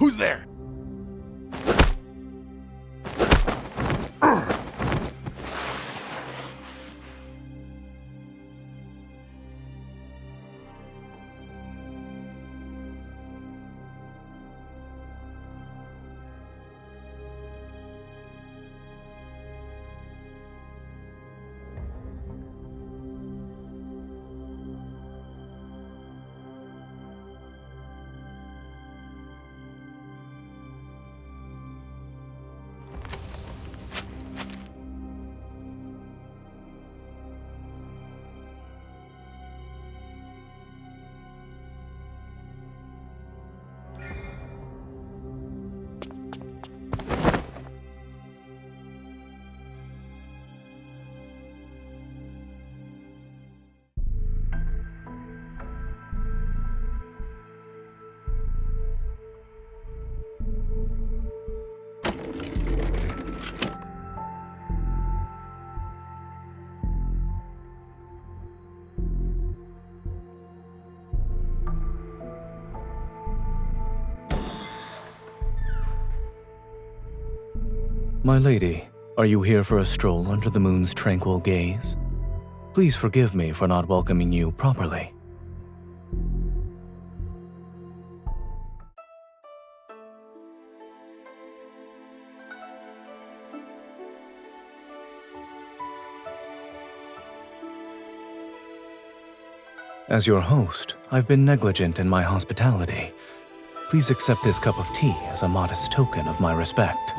Who's there? My lady, are you here for a stroll under the moon's tranquil gaze? Please forgive me for not welcoming you properly. As your host, I've been negligent in my hospitality. Please accept this cup of tea as a modest token of my respect.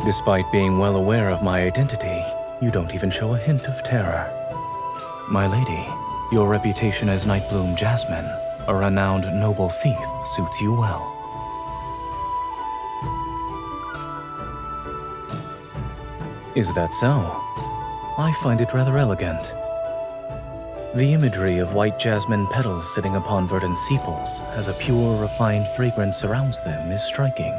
Despite being well aware of my identity, you don't even show a hint of terror. My lady, your reputation as Nightbloom Jasmine, a renowned noble thief, suits you well. Is that so? I find it rather elegant. The imagery of white jasmine petals sitting upon verdant sepals as a pure, refined fragrance surrounds them is striking.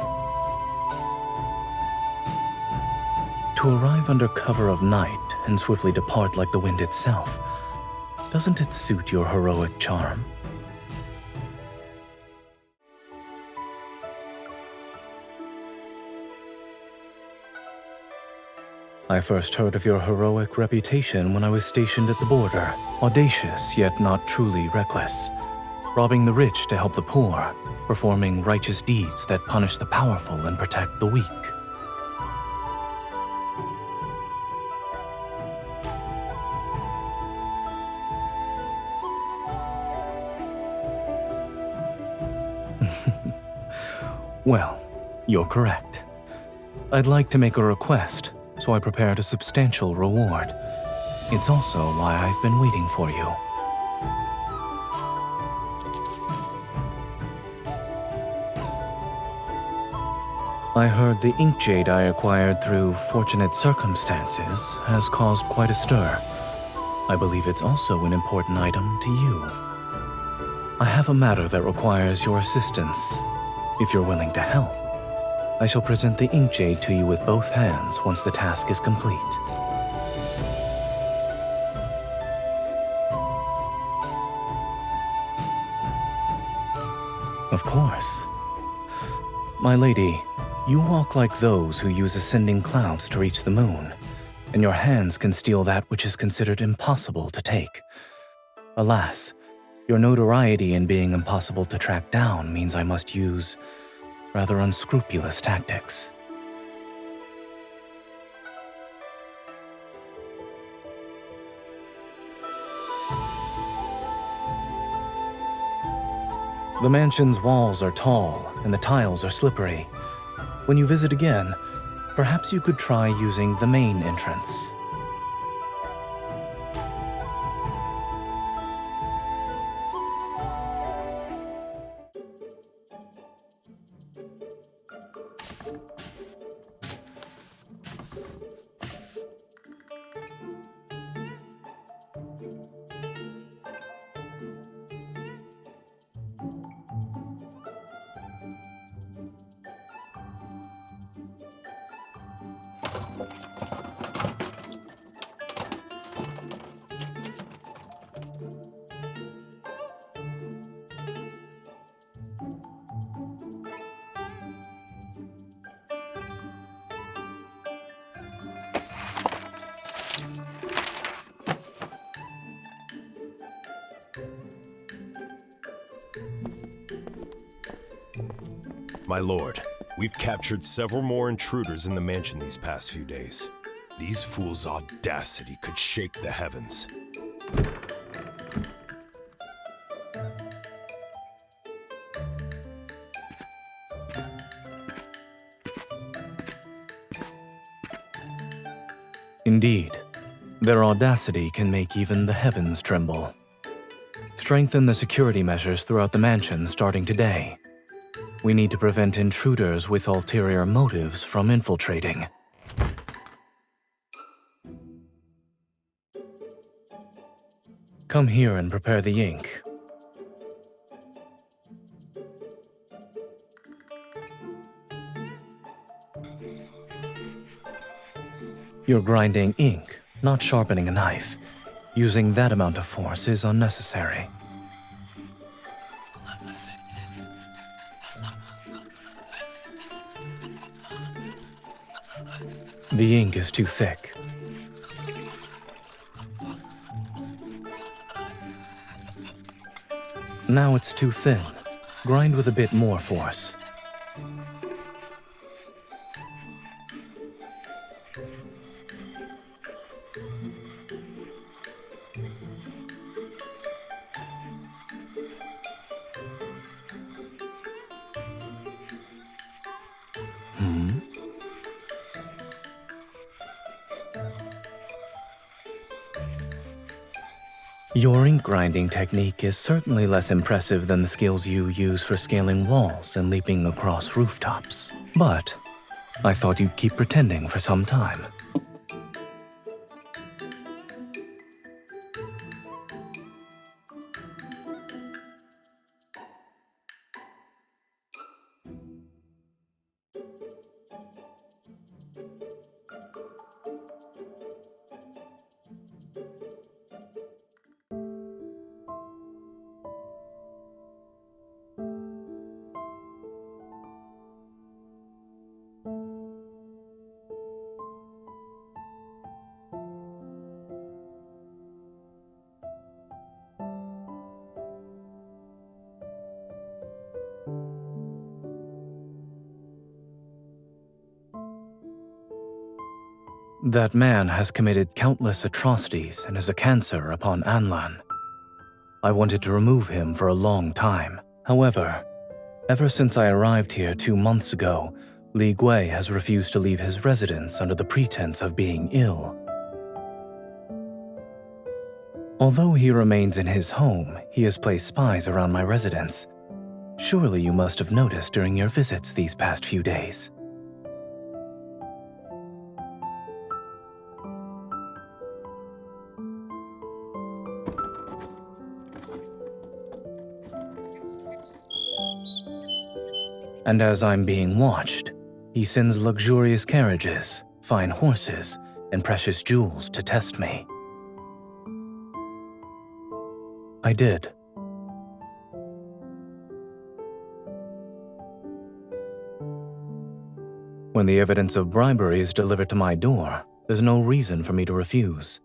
To arrive under cover of night and swiftly depart like the wind itself, doesn't it suit your heroic charm? I first heard of your heroic reputation when I was stationed at the border, audacious yet not truly reckless, robbing the rich to help the poor, performing righteous deeds that punish the powerful and protect the weak. Well, you're correct. I'd like to make a request, so I prepared a substantial reward. It's also why I've been waiting for you. I heard the ink jade I acquired through fortunate circumstances has caused quite a stir. I believe it's also an important item to you. I have a matter that requires your assistance. If you're willing to help, I shall present the ink jade to you with both hands once the task is complete. Of course. My lady, you walk like those who use ascending clouds to reach the moon, and your hands can steal that which is considered impossible to take. Alas, your notoriety in being impossible to track down means I must use rather unscrupulous tactics. The mansion's walls are tall and the tiles are slippery. When you visit again, perhaps you could try using the main entrance. My lord, we've captured several more intruders in the mansion these past few days. These fools' audacity could shake the heavens. Indeed, their audacity can make even the heavens tremble. Strengthen the security measures throughout the mansion starting today. We need to prevent intruders with ulterior motives from infiltrating. Come here and prepare the ink. You're grinding ink, not sharpening a knife. Using that amount of force is unnecessary. The ink is too thick. Now it's too thin. Grind with a bit more force. Your ink grinding technique is certainly less impressive than the skills you use for scaling walls and leaping across rooftops. But I thought you'd keep pretending for some time. That man has committed countless atrocities and is a cancer upon Anlan. I wanted to remove him for a long time. However, ever since I arrived here 2 months ago, Li Gui has refused to leave his residence under the pretense of being ill. Although he remains in his home, he has placed spies around my residence. Surely you must have noticed during your visits these past few days. And as I'm being watched, he sends luxurious carriages, fine horses, and precious jewels to test me. I did. When the evidence of bribery is delivered to my door, there's no reason for me to refuse.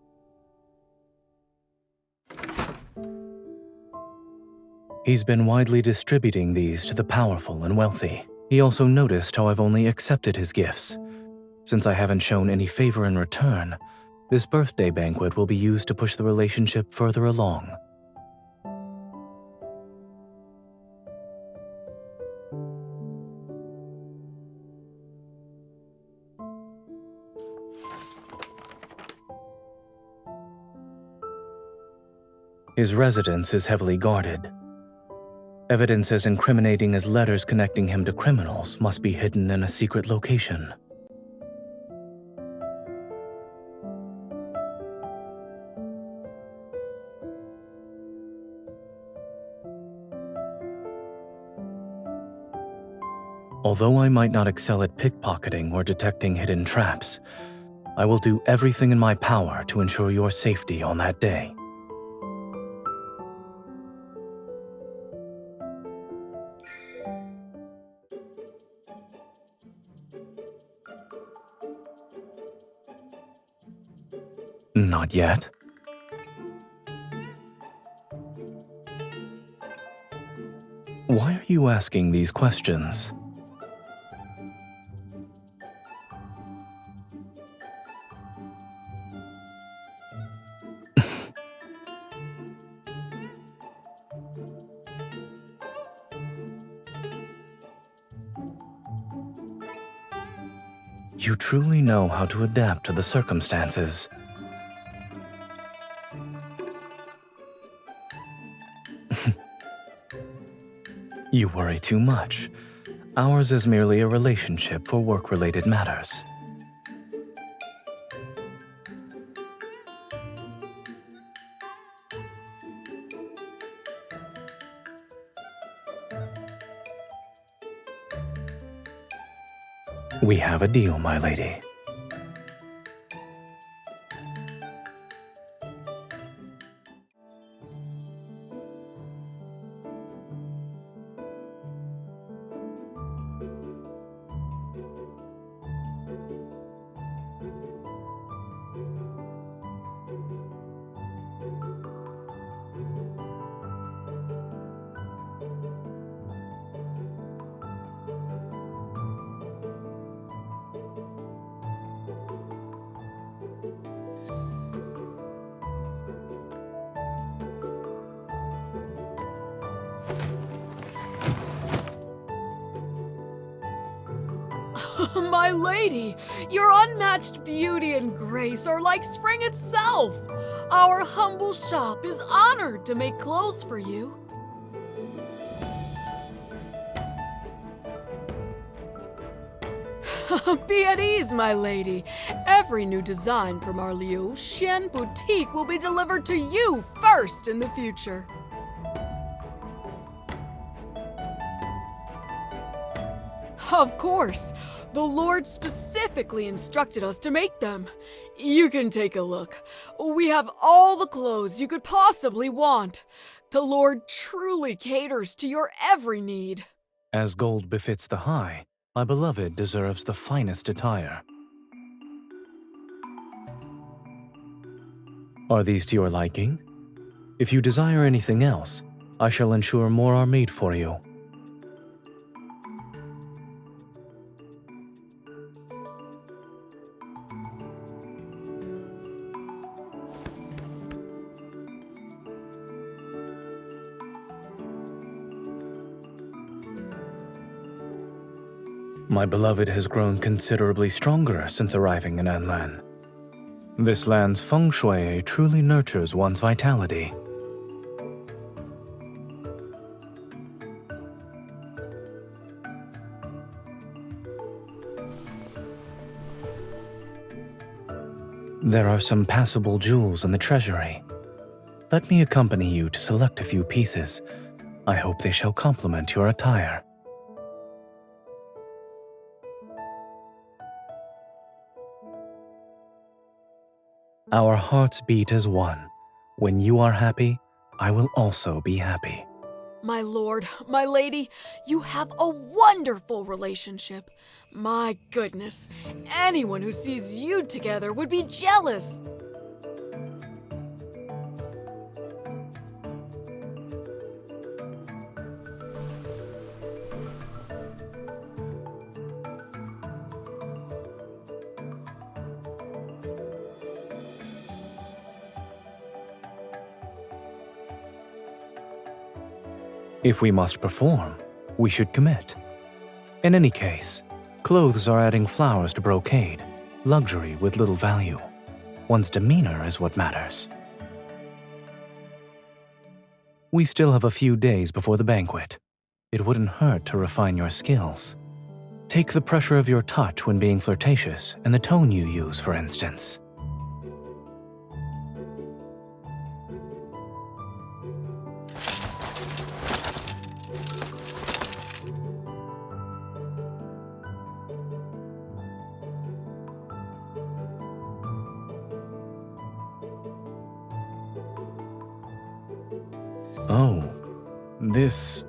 He's been widely distributing these to the powerful and wealthy. He also noticed how I've only accepted his gifts. Since I haven't shown any favor in return, this birthday banquet will be used to push the relationship further along. His residence is heavily guarded. Evidence as incriminating as letters connecting him to criminals must be hidden in a secret location. Although I might not excel at pickpocketing or detecting hidden traps, I will do everything in my power to ensure your safety on that day. Not yet. Why are you asking these questions? You truly know how to adapt to the circumstances. You worry too much. Ours is merely a relationship for work-related matters. We have a deal, my lady. My lady, your unmatched beauty and grace are like spring itself. Our humble shop is honored to make clothes for you. Be at ease, my lady. Every new design from our Liu Xian boutique will be delivered to you first in the future. Of course. The Lord specifically instructed us to make them. You can take a look. We have all the clothes you could possibly want. The Lord truly caters to your every need. As gold befits the high, my beloved deserves the finest attire. Are these to your liking? If you desire anything else, I shall ensure more are made for you. My beloved has grown considerably stronger since arriving in Anlan. This land's feng shui truly nurtures one's vitality. There are some passable jewels in the treasury. Let me accompany you to select a few pieces. I hope they shall complement your attire. Our hearts beat as one. When you are happy, I will also be happy. My lord, my lady, you have a wonderful relationship. My goodness, anyone who sees you together would be jealous. If we must perform, we should commit. In any case, clothes are adding flowers to brocade, luxury with little value. One's demeanor is what matters. We still have a few days before the banquet. It wouldn't hurt to refine your skills. Take the pressure of your touch when being flirtatious and the tone you use, for instance. Oh, this...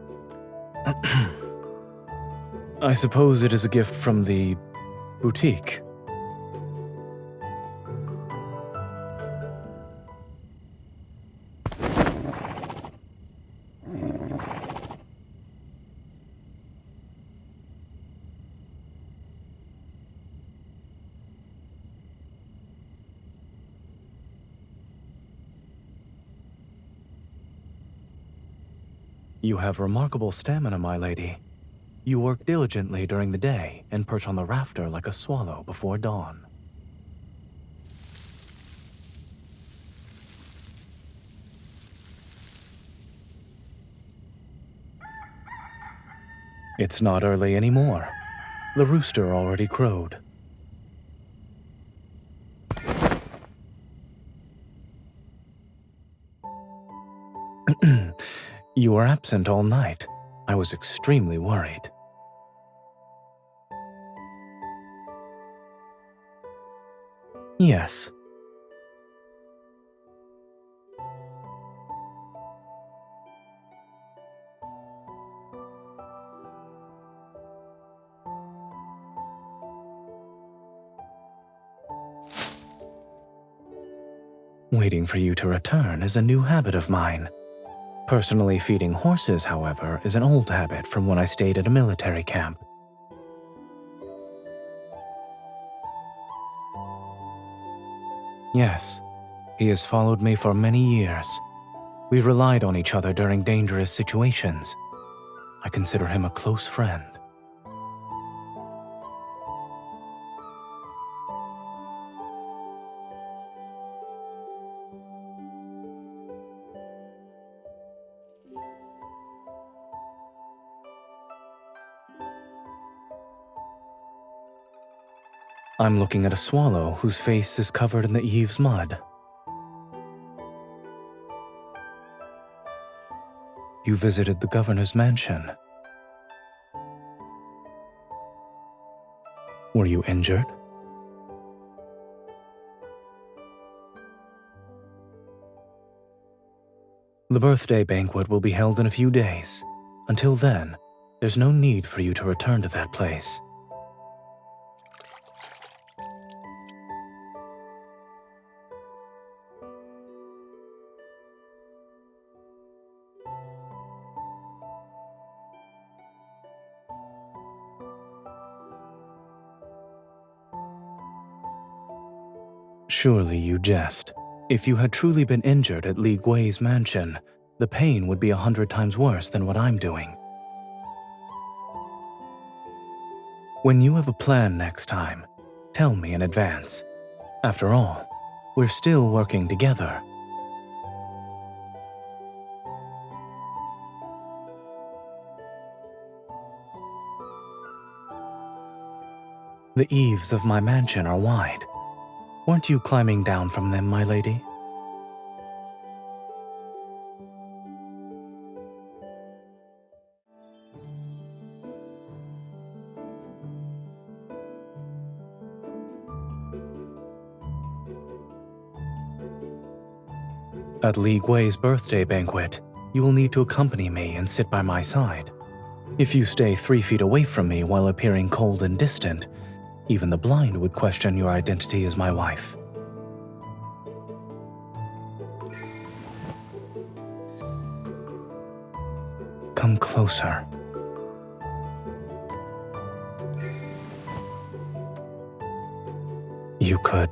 I suppose it is a gift from the boutique. You have remarkable stamina, my lady. You work diligently during the day and perch on the rafter like a swallow before dawn. It's not early anymore. The rooster already crowed. You were absent all night. I was extremely worried. Yes. Waiting for you to return is a new habit of mine. Personally feeding horses, however, is an old habit from when I stayed at a military camp. Yes, he has followed me for many years. We relied on each other during dangerous situations. I consider him a close friend. I'm looking at a swallow whose face is covered in the eaves mud. You visited the governor's mansion. Were you injured? The birthday banquet will be held in a few days. Until then, there's no need for you to return to that place. Surely you jest. If you had truly been injured at Li Gui's mansion, the pain would be 100 times worse than what I'm doing. When you have a plan next time, tell me in advance. After all, we're still working together. The eaves of my mansion are wide. Weren't you climbing down from them, my lady? At Li Gui's birthday banquet, you will need to accompany me and sit by my side. If you stay 3 feet away from me while appearing cold and distant, even the blind would question your identity as my wife. Come closer. You could.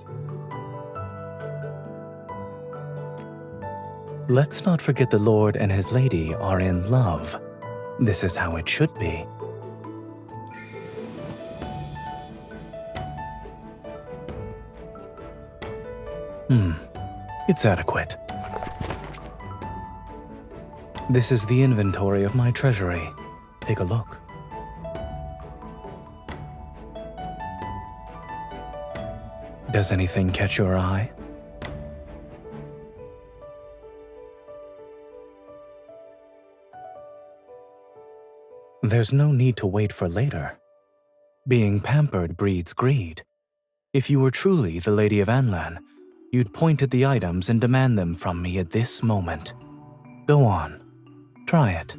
Let's not forget the Lord and his lady are in love. This is how it should be. It's adequate. This is the inventory of my treasury. Take a look. Does anything catch your eye? There's no need to wait for later. Being pampered breeds greed. If you were truly the Lady of Anlan, you'd point at the items and demand them from me at this moment. Go on. Try it.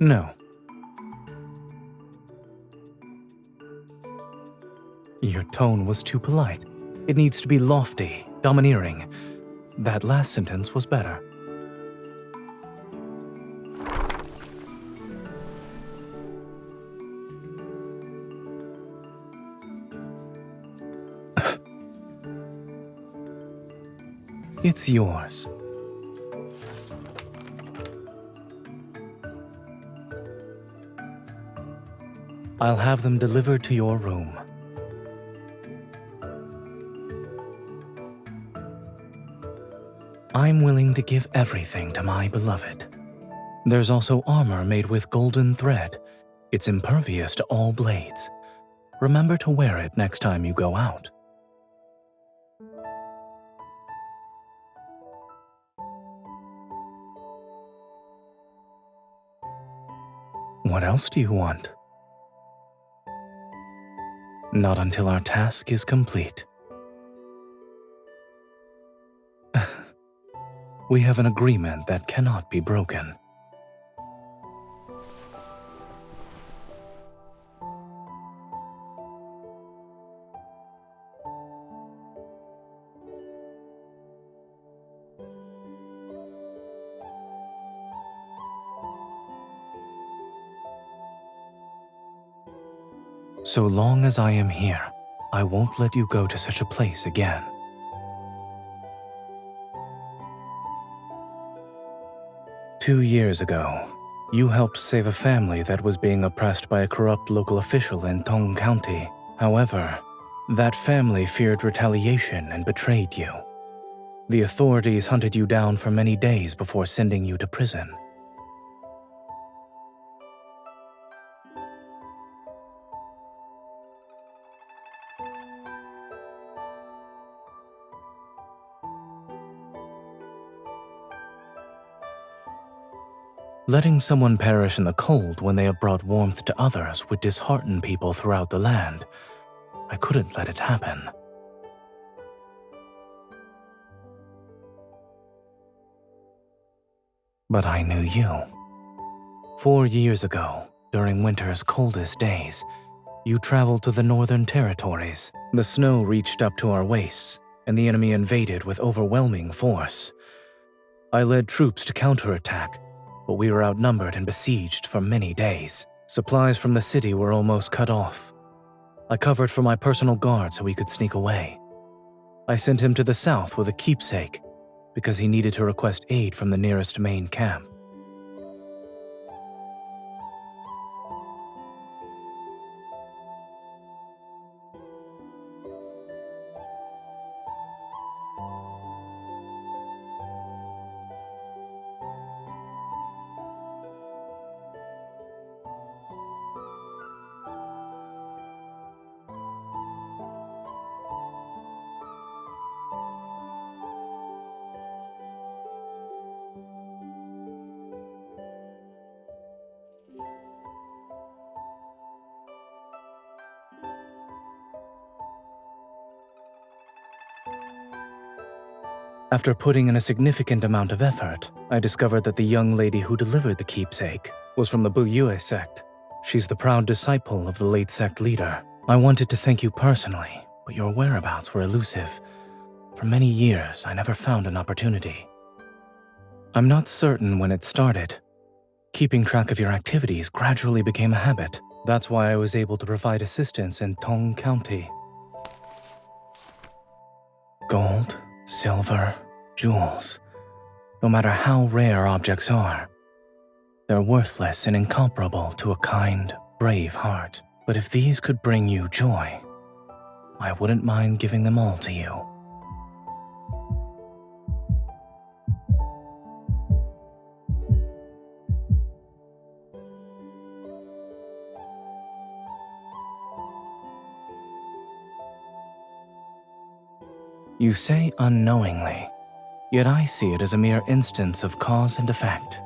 No. Your tone was too polite. It needs to be lofty, domineering. That last sentence was better. It's yours. I'll have them delivered to your room. I'm willing to give everything to my beloved. There's also armor made with golden thread. It's impervious to all blades. Remember to wear it next time you go out. What else do you want? Not until our task is complete. We have an agreement that cannot be broken. So long as I am here, I won't let you go to such a place again. Two years ago, you helped save a family that was being oppressed by a corrupt local official in Tong County. However, that family feared retaliation and betrayed you. The authorities hunted you down for many days before sending you to prison. Letting someone perish in the cold when they have brought warmth to others would dishearten people throughout the land. I couldn't let it happen. But I knew you. 4 years ago, during winter's coldest days, you traveled to the Northern Territories. The snow reached up to our waists, and the enemy invaded with overwhelming force. I led troops to counterattack, but we were outnumbered and besieged for many days. Supplies from the city were almost cut off. I covered for my personal guard so he could sneak away. I sent him to the south with a keepsake, because he needed to request aid from the nearest main camp. After putting in a significant amount of effort, I discovered that the young lady who delivered the keepsake was from the Buyue sect. She's the proud disciple of the late sect leader. I wanted to thank you personally, but your whereabouts were elusive. For many years, I never found an opportunity. I'm not certain when it started. Keeping track of your activities gradually became a habit. That's why I was able to provide assistance in Tong County. Gold, silver, jewels. No matter how rare objects are, they're worthless and incomparable to a kind, brave heart. But if these could bring you joy, I wouldn't mind giving them all to you. You say unknowingly, yet I see it as a mere instance of cause and effect.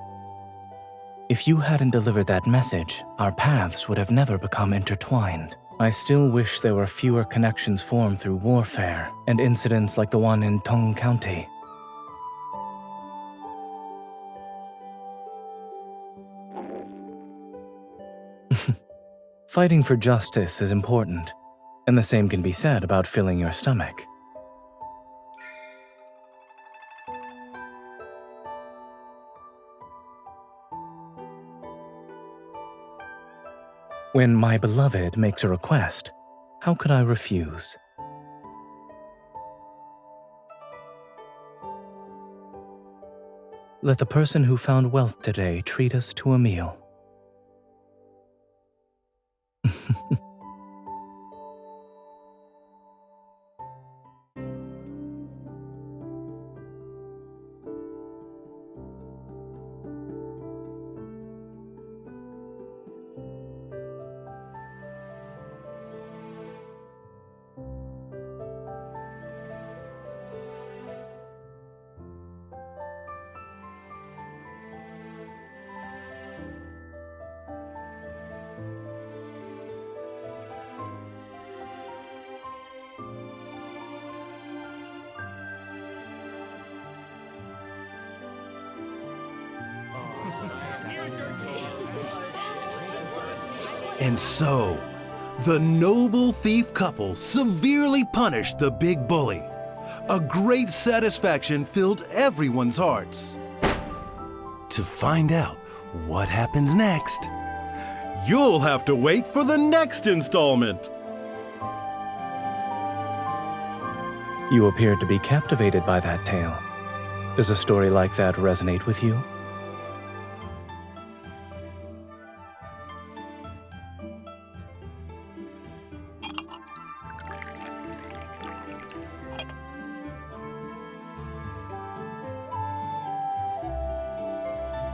If you hadn't delivered that message, our paths would have never become intertwined. I still wish there were fewer connections formed through warfare and incidents like the one in Tong County. Fighting for justice is important, and the same can be said about filling your stomach. When my beloved makes a request, how could I refuse? Let the person who found wealth today treat us to a meal. And so, the noble thief couple severely punished the big bully. A great satisfaction filled everyone's hearts. To find out what happens next, you'll have to wait for the next installment. You appear to be captivated by that tale. Does a story like that resonate with you?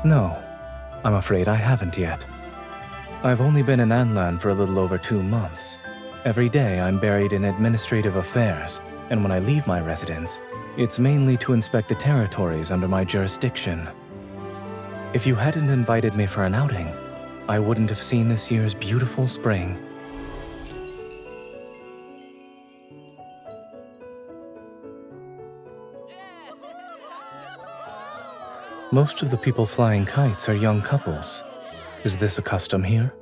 No, I'm afraid I haven't yet. I've only been in Anlan for a little over 2 months. Every day I'm buried in administrative affairs, and when I leave my residence, it's mainly to inspect the territories under my jurisdiction. If you hadn't invited me for an outing, I wouldn't have seen this year's beautiful spring. Most of the people flying kites are young couples. Is this a custom here?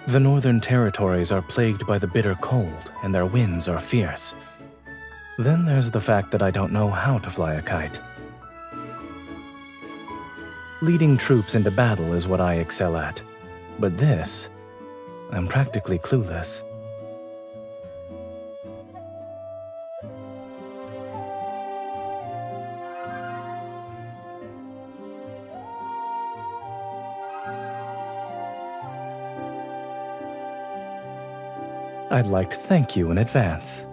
The northern territories are plagued by the bitter cold, and their winds are fierce. Then there's the fact that I don't know how to fly a kite. Leading troops into battle is what I excel at, but this, I'm practically clueless. I'd like to thank you in advance.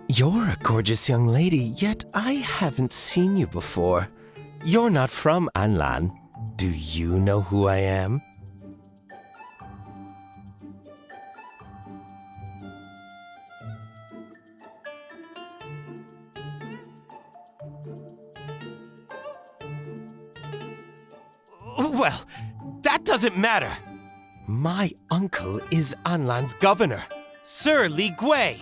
You're a gorgeous young lady, yet I haven't seen you before. You're not from Anlan. Do you know who I am? Well, that doesn't matter. My uncle is Anlan's governor, Sir Li Gui.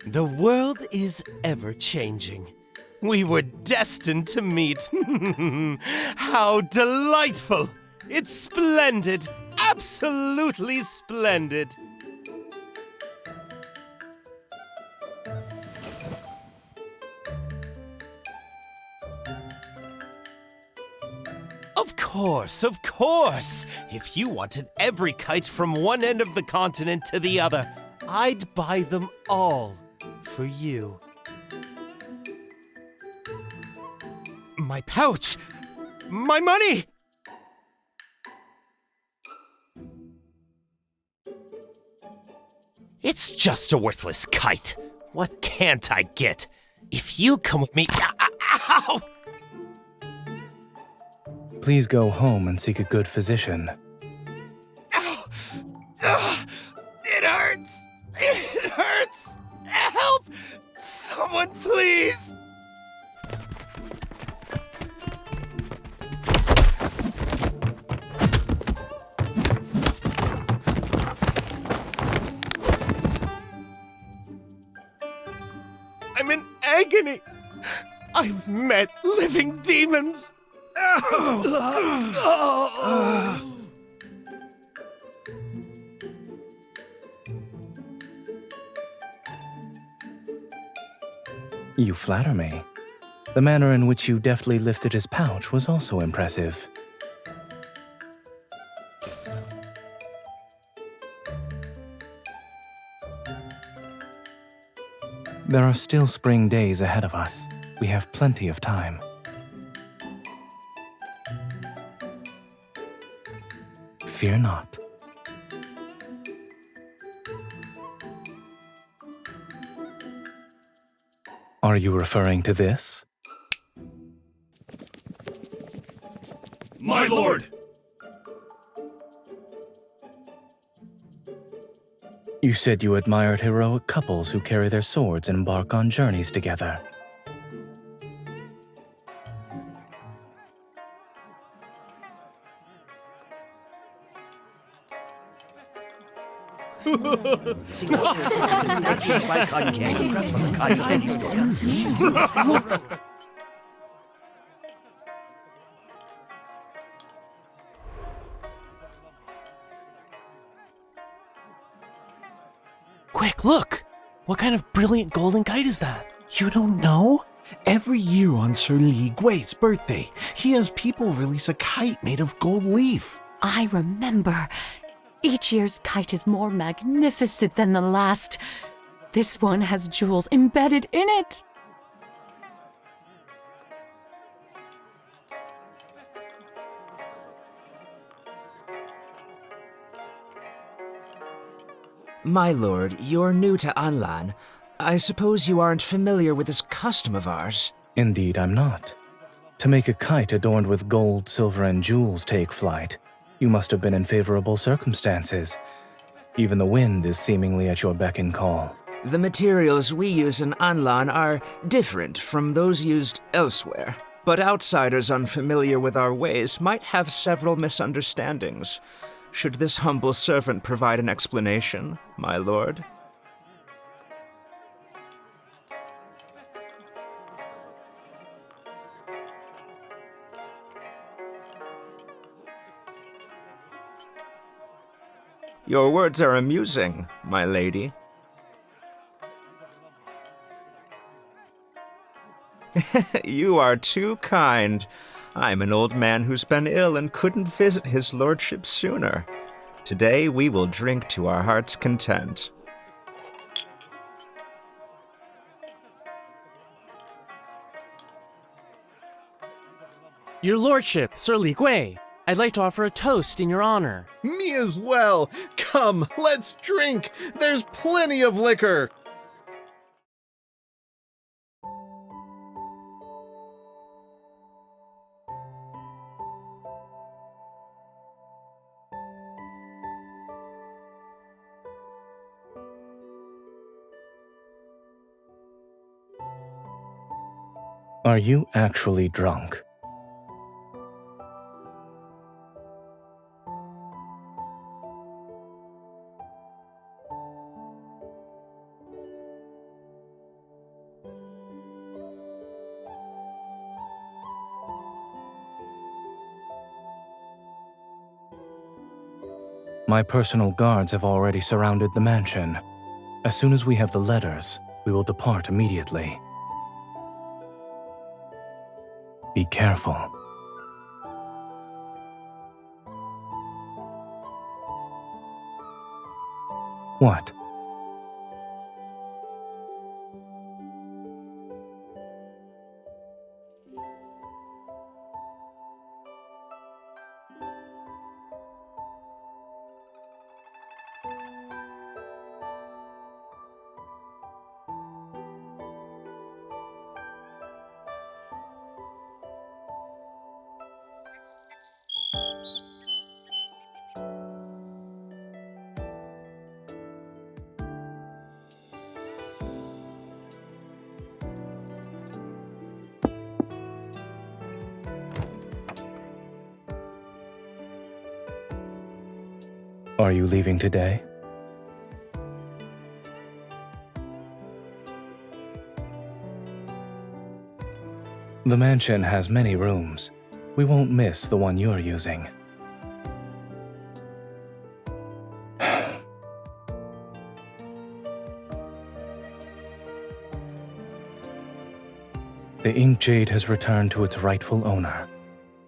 The world is ever-changing. We were destined to meet. How delightful! It's splendid! Absolutely splendid! Of course! If you wanted every kite from one end of the continent to the other, I'd buy them all for you. My pouch! My money! It's just a worthless kite. What can't I get? If you come with me... Ow! Please go home and seek a good physician. Ow! It hurts! It hurts! Help! Someone please! I'm in agony. I've met living demons. You flatter me. The manner in which you deftly lifted his pouch was also impressive. There are still spring days ahead of us. We have plenty of time. Fear not. Are you referring to this? My lord! You said you admired heroic couples who carry their swords and embark on journeys together. Quick, look! What kind of brilliant golden kite is that? You don't know? Every year on Sir Li Gui's birthday, he has people release a kite made of gold leaf. I remember. Each year's kite is more magnificent than the last. This one has jewels embedded in it. My lord, you're new to Anlan. I suppose you aren't familiar with this custom of ours. Indeed, I'm not. To make a kite adorned with gold, silver, and jewels take flight, you must have been in favorable circumstances. Even the wind is seemingly at your beck and call. The materials we use in Anlan are different from those used elsewhere, but outsiders unfamiliar with our ways might have several misunderstandings. Should this humble servant provide an explanation, my lord? Your words are amusing, my lady. You are too kind. I'm an old man who's been ill and couldn't visit his lordship sooner. Today we will drink to our heart's content. Your lordship, Sir Li Gui, I'd like to offer a toast in your honor. Me as well. Come, let's drink. There's plenty of liquor. Are you actually drunk? My personal guards have already surrounded the mansion. As soon as we have the letters, we will depart immediately. Be careful. What? Are you leaving today? The mansion has many rooms. We won't miss the one you're using. The ink jade has returned to its rightful owner.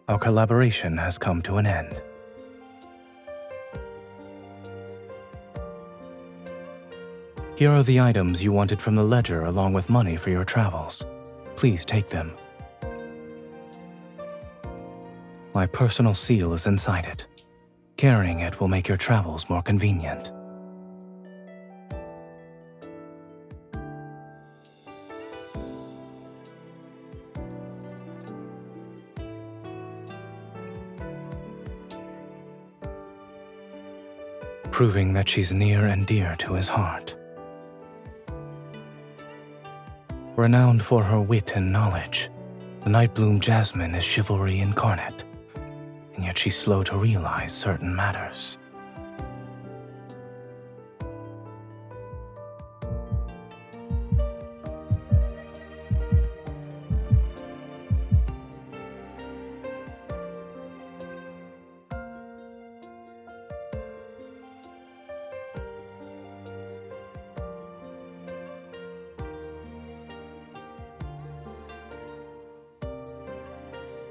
Our collaboration has come to an end. Here are the items you wanted from the ledger along with money for your travels. Please take them. My personal seal is inside it. Carrying it will make your travels more convenient. Proving that she's near and dear to his heart. Renowned for her wit and knowledge, the Nightbloom Jasmine is chivalry incarnate, and yet she's slow to realize certain matters.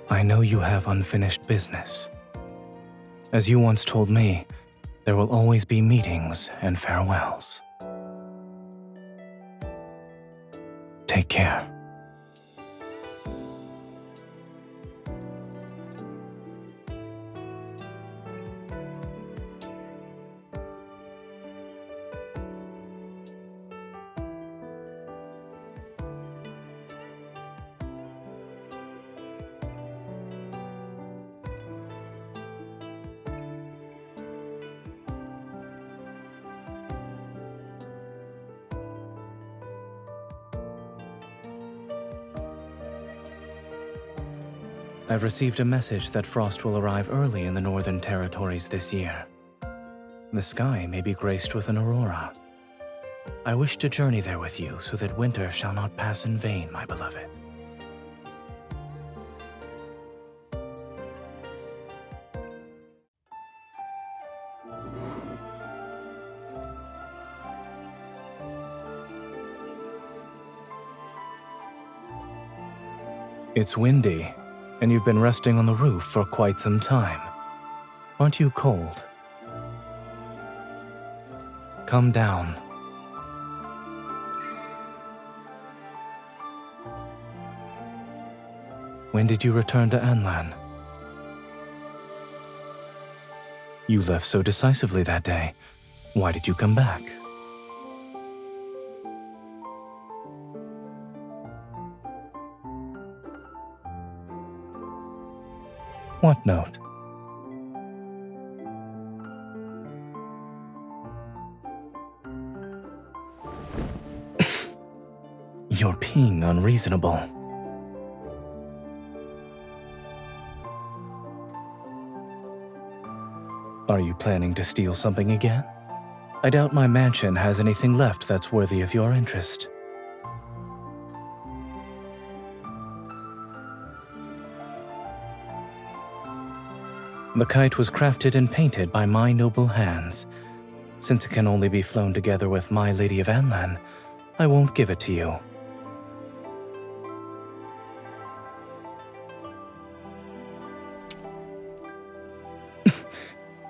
I know you have unfinished business. As you once told me, there will always be meetings and farewells. Take care. I've received a message that frost will arrive early in the northern territories this year. The sky may be graced with an aurora. I wish to journey there with you so that winter shall not pass in vain, my beloved. It's windy, and you've been resting on the roof for quite some time. Aren't you cold? Come down. When did you return to Anlan? You left so decisively that day. Why did you come back? What note? You're being unreasonable. Are you planning to steal something again? I doubt my mansion has anything left that's worthy of your interest. The kite was crafted and painted by my noble hands. Since it can only be flown together with my Lady of Anlan, I won't give it to you.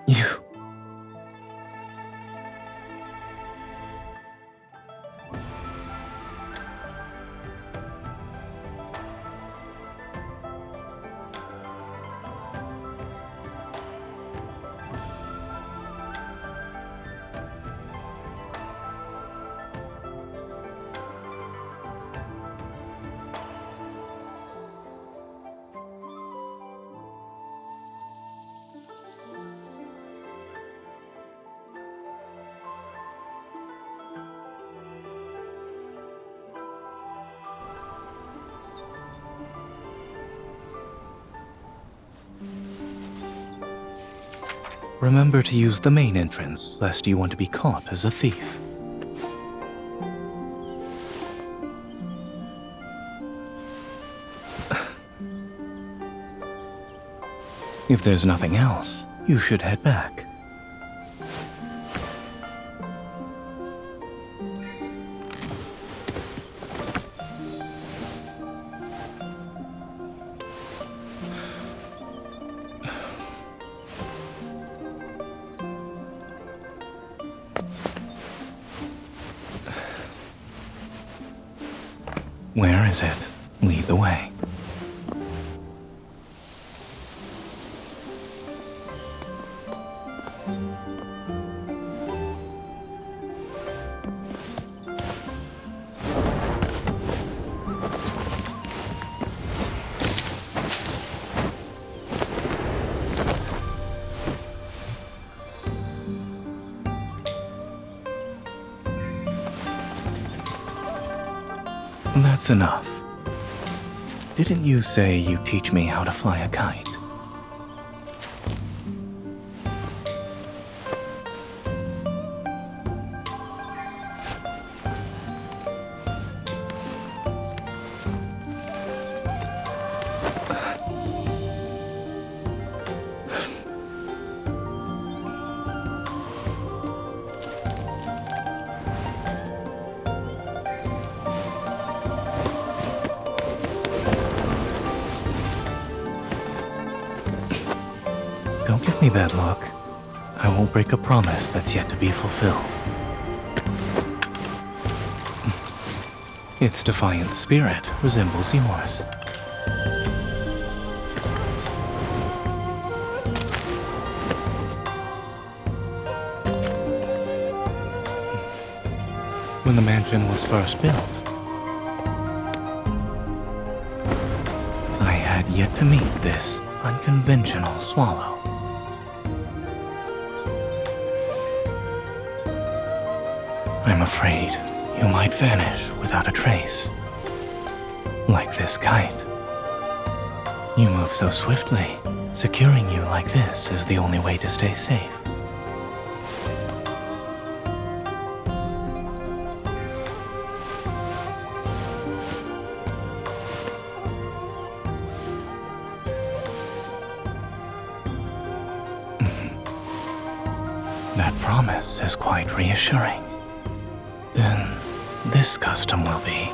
You... Remember to use the main entrance, lest you want to be caught as a thief. If there's nothing else, you should head back. Where is it? Lead the way. That's enough. Didn't you say you'd teach me how to fly a kite? Don't give me that look. I won't break a promise that's yet to be fulfilled. Its defiant spirit resembles yours. When the mansion was first built, I had yet to meet this unconventional swallow. I'm afraid you might vanish without a trace. Like this kite. You move so swiftly, securing you like this is the only way to stay safe. That promise is quite reassuring. Then this custom will be.